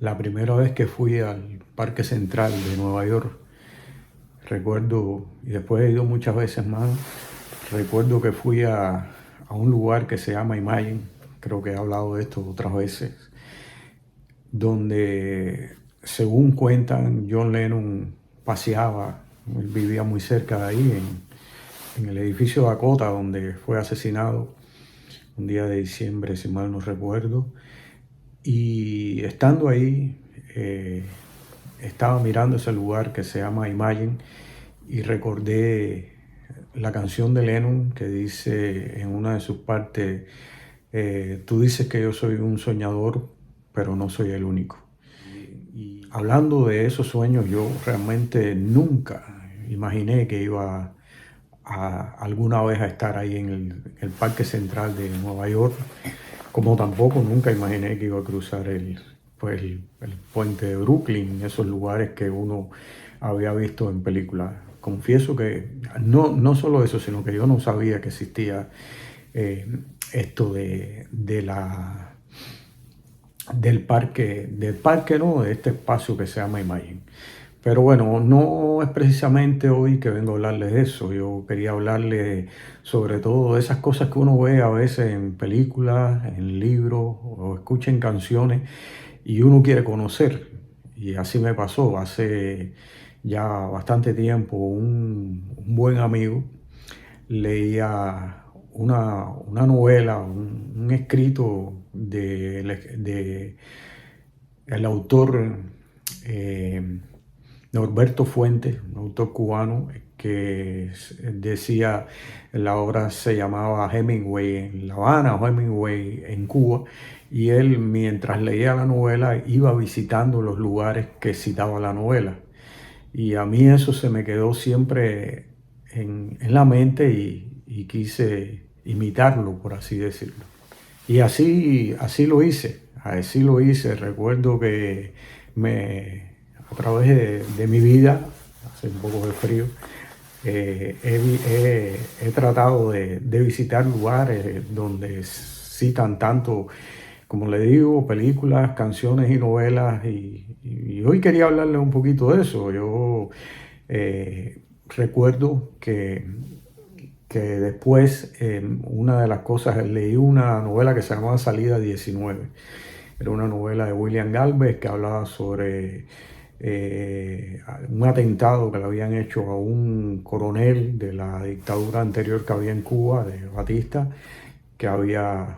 La primera vez que fui al Parque Central de Nueva York, recuerdo, y después he ido muchas veces más, recuerdo que fui a un lugar que se llama Imagine, creo que he hablado de esto otras veces, donde según cuentan John Lennon paseaba, él vivía muy cerca de ahí, en el edificio Dakota, donde fue asesinado un día de diciembre, si mal no recuerdo. Y estando ahí, estaba mirando ese lugar que se llama Imagine y recordé la canción de Lennon que dice en una de sus partes, tú dices que yo soy un soñador, pero no soy el único. Y hablando de esos sueños, yo realmente nunca imaginé que iba alguna vez a estar ahí en el Parque Central de Nueva York, como tampoco nunca imaginé que iba a cruzar el puente de Brooklyn, esos lugares que uno había visto en películas. Confieso que no solo eso, sino que yo no sabía que existía eh, esto del parque no, de este espacio que se llama Imagine. Pero bueno, no es precisamente hoy que vengo a hablarles de eso. Yo quería hablarles sobre todo de esas cosas que uno ve a veces en películas, en libros o escucha en canciones y uno quiere conocer. Y así me pasó hace ya bastante tiempo. Un buen amigo leía una novela, un escrito de el autor eh, Norberto Fuentes, un autor cubano que decía, la obra se llamaba Hemingway en La Habana o Hemingway en Cuba, y él mientras leía la novela iba visitando los lugares que citaba la novela. Y a mí eso se me quedó siempre en la mente y quise imitarlo, por así decirlo. Y así lo hice, así lo hice. Recuerdo que a través de mi vida, hace un poco de frío, he tratado de visitar lugares donde citan tanto, como le digo, películas, canciones y novelas. Y hoy quería hablarles un poquito de eso. Yo recuerdo que después, una de las cosas, leí una novela que se llamaba Salida 19. Era una novela de William Galvez que hablaba sobre un atentado que le habían hecho a un coronel de la dictadura anterior que había en Cuba, de Batista, que había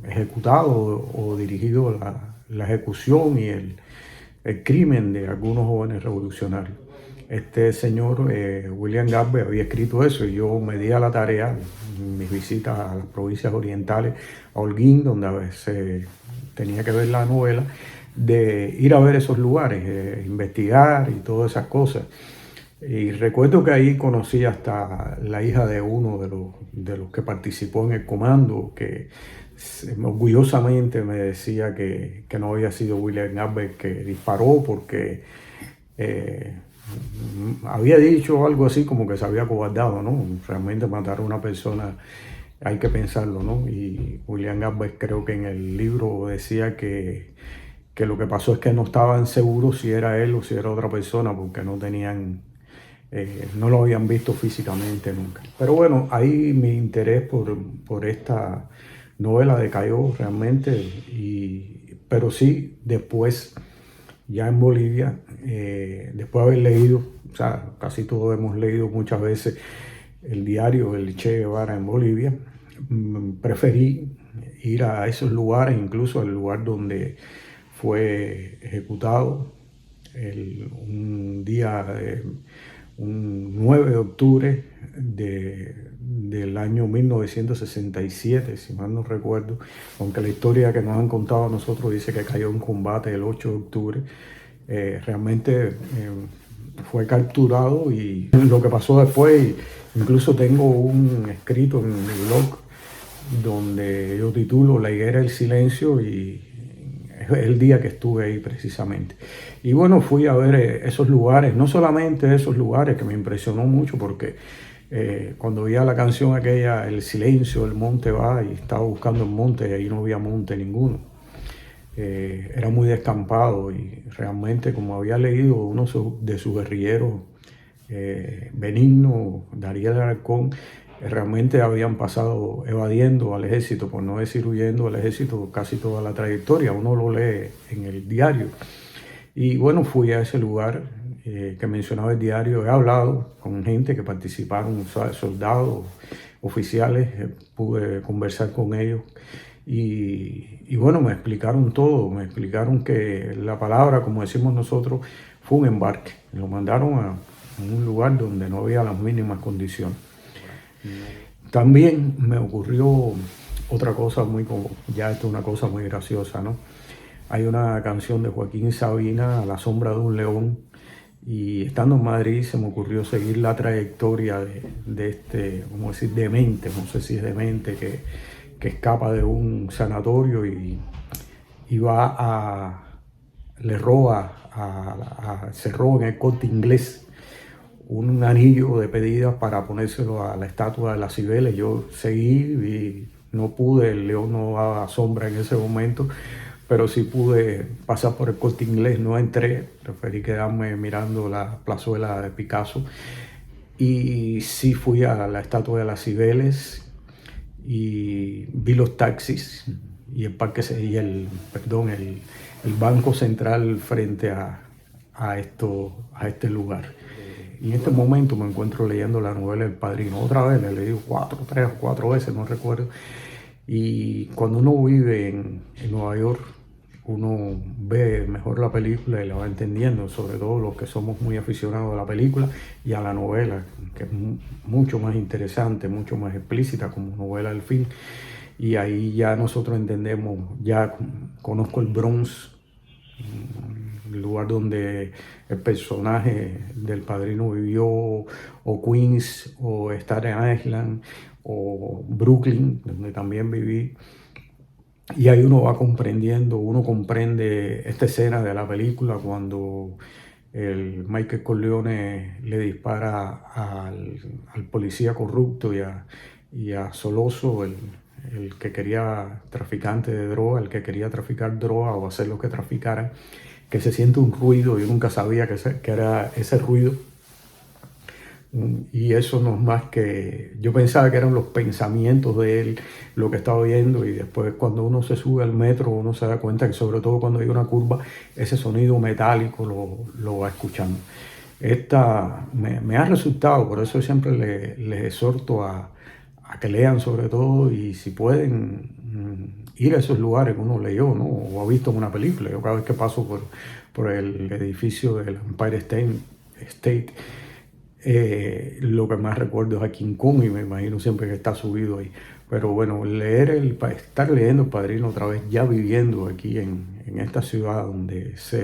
ejecutado o dirigido la ejecución y el crimen de algunos jóvenes revolucionarios. Este señor, William Garvey, había escrito eso y yo me di a la tarea, en mis visitas a las provincias orientales, a Holguín, donde a veces tenía que ver la novela, de ir a ver esos lugares, investigar y todas esas cosas. Y recuerdo que ahí conocí hasta la hija de uno de los que participó en el comando, que orgullosamente me decía que no había sido William Garvey que disparó porque eh, había dicho algo así como que se había cobardado, ¿no? Realmente matar a una persona hay que pensarlo, ¿no? Y William Garvey creo que en el libro decía que lo que pasó es que no estaban seguros si era él o si era otra persona porque no lo habían visto físicamente nunca. Pero bueno, ahí mi interés por esta novela decayó realmente, pero sí después, ya en Bolivia, después de haber leído, o sea, casi todos hemos leído muchas veces el diario del Che Guevara en Bolivia, preferí ir a esos lugares, incluso al lugar donde fue ejecutado un día, un 9 de octubre del año 1967, si mal no recuerdo, aunque la historia que nos han contado a nosotros dice que cayó en combate el 8 de octubre, realmente fue capturado y lo que pasó después, incluso tengo un escrito en mi blog donde yo titulo La higuera del silencio y es el día que estuve ahí precisamente. Y bueno, fui a ver esos lugares, no solamente esos lugares que me impresionó mucho porque cuando oía la canción aquella, El silencio, el monte va, y estaba buscando el monte y ahí no había monte ninguno. era muy descampado y realmente, como había leído uno de sus guerrilleros, Benigno, Darío Alarcón, realmente habían pasado evadiendo al ejército, por no decir huyendo al ejército, casi toda la trayectoria. Uno lo lee en el diario. Y bueno, fui a ese lugar que mencionaba el diario. He hablado con gente que participaron, soldados, oficiales, pude conversar con ellos. Y bueno, me explicaron todo, me explicaron que la palabra, como decimos nosotros, fue un embarque. Lo mandaron a un lugar donde no había las mínimas condiciones. También me ocurrió otra cosa ya esto es una cosa muy graciosa, ¿no? Hay una canción de Joaquín Sabina, A la sombra de un león, y estando en Madrid se me ocurrió seguir la trayectoria de este, vamos a decir, demente, no sé si es demente, que escapa de un sanatorio y le roba, se roba en el Corte Inglés un anillo de pedidas para ponérselo a la estatua de las Cibeles. Yo seguí y no pude, el león no daba sombra en ese momento, pero sí pude pasar por el Corte Inglés, no entré, preferí quedarme mirando la plazuela de Picasso y sí fui a la estatua de las Cibeles y vi los taxis y el Banco Central frente a este lugar. Y en este momento me encuentro leyendo la novela El Padrino. Otra vez, la he leído 3 o 4 veces, no recuerdo. Y cuando uno vive en Nueva York, uno ve mejor la película y la va entendiendo, sobre todo los que somos muy aficionados a la película y a la novela, que es mucho más interesante, mucho más explícita como novela del film. Y ahí ya nosotros entendemos, ya conozco el Bronx, el lugar donde el personaje del Padrino vivió, o Queens, o Staten Island, o Brooklyn, donde también viví. Y ahí uno va comprendiendo, uno comprende esta escena de la película cuando el Michael Corleone le dispara al policía corrupto y a Soloso, el que quería traficante de droga, el que quería traficar droga o hacer lo que traficara, que se siente un ruido. Yo nunca sabía que era ese ruido. Y eso no es más que, yo pensaba que eran los pensamientos de él, lo que estaba viendo, y después cuando uno se sube al metro uno se da cuenta que sobre todo cuando hay una curva, ese sonido metálico lo va escuchando. Esta me ha resultado, por eso siempre les exhorto a que lean sobre todo, y si pueden ir a esos lugares que uno leyó, ¿no? O ha visto en una película. Yo cada vez que paso por el edificio del Empire State, lo que más recuerdo es a King Kong y me imagino siempre que está subido ahí. Pero bueno, estar leyendo El Padrino otra vez, ya viviendo aquí en esta ciudad donde es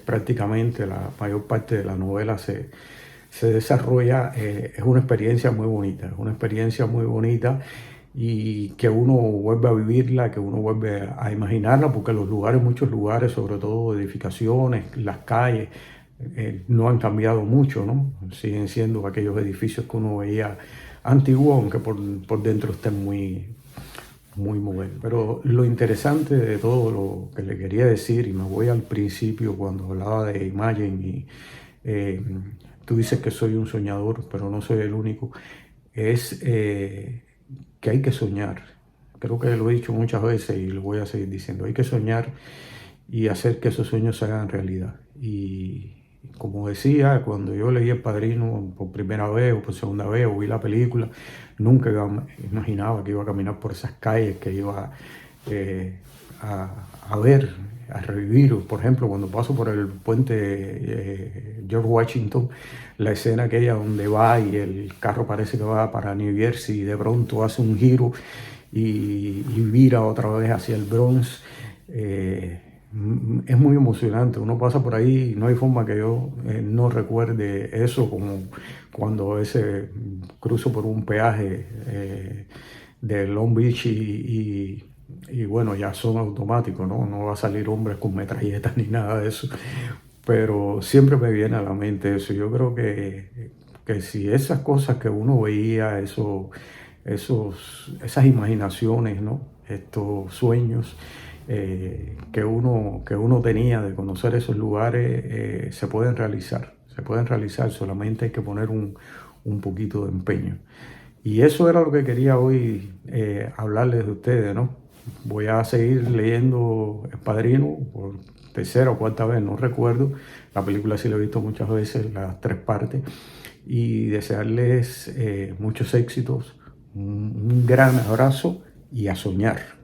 prácticamente la mayor parte de la novela se desarrolla, es una experiencia muy bonita, es una experiencia muy bonita, y que uno vuelve a vivirla, que uno vuelve a imaginarla, porque muchos lugares, sobre todo edificaciones, las calles, no han cambiado mucho, ¿no? Siguen siendo aquellos edificios que uno veía antiguos, aunque por dentro estén muy modernos. Pero lo interesante de todo lo que le quería decir, y me voy al principio cuando hablaba de Imagine, y tú dices que soy un soñador, pero no soy el único, es que hay que soñar. Creo que lo he dicho muchas veces y lo voy a seguir diciendo. Hay que soñar y hacer que esos sueños se hagan realidad. Y como decía, cuando yo leí El Padrino por primera vez o por segunda vez o vi la película, nunca imaginaba que iba a caminar por esas calles, que iba a ver, a revivir. Por ejemplo, cuando paso por el puente George Washington, la escena aquella donde va y el carro parece que va para New Jersey y de pronto hace un giro y vira otra vez hacia el Bronx. Es muy emocionante. Uno pasa por ahí y no hay forma que yo no recuerde eso, como cuando cruzo por un peaje de Long Beach y bueno, ya son automáticos, ¿no? No va a salir hombres con metralletas ni nada de eso, pero siempre me viene a la mente eso. Yo creo que si esas cosas que uno veía, esas imaginaciones, ¿no? Estos sueños, que uno tenía de conocer esos lugares se pueden realizar. Se pueden realizar, solamente hay que poner un poquito de empeño. Y eso era lo que quería hoy hablarles de ustedes, ¿no? Voy a seguir leyendo El Padrino por tercera o cuarta vez, no recuerdo. La película sí la he visto muchas veces, las tres partes. Y desearles muchos éxitos, un gran abrazo y a soñar.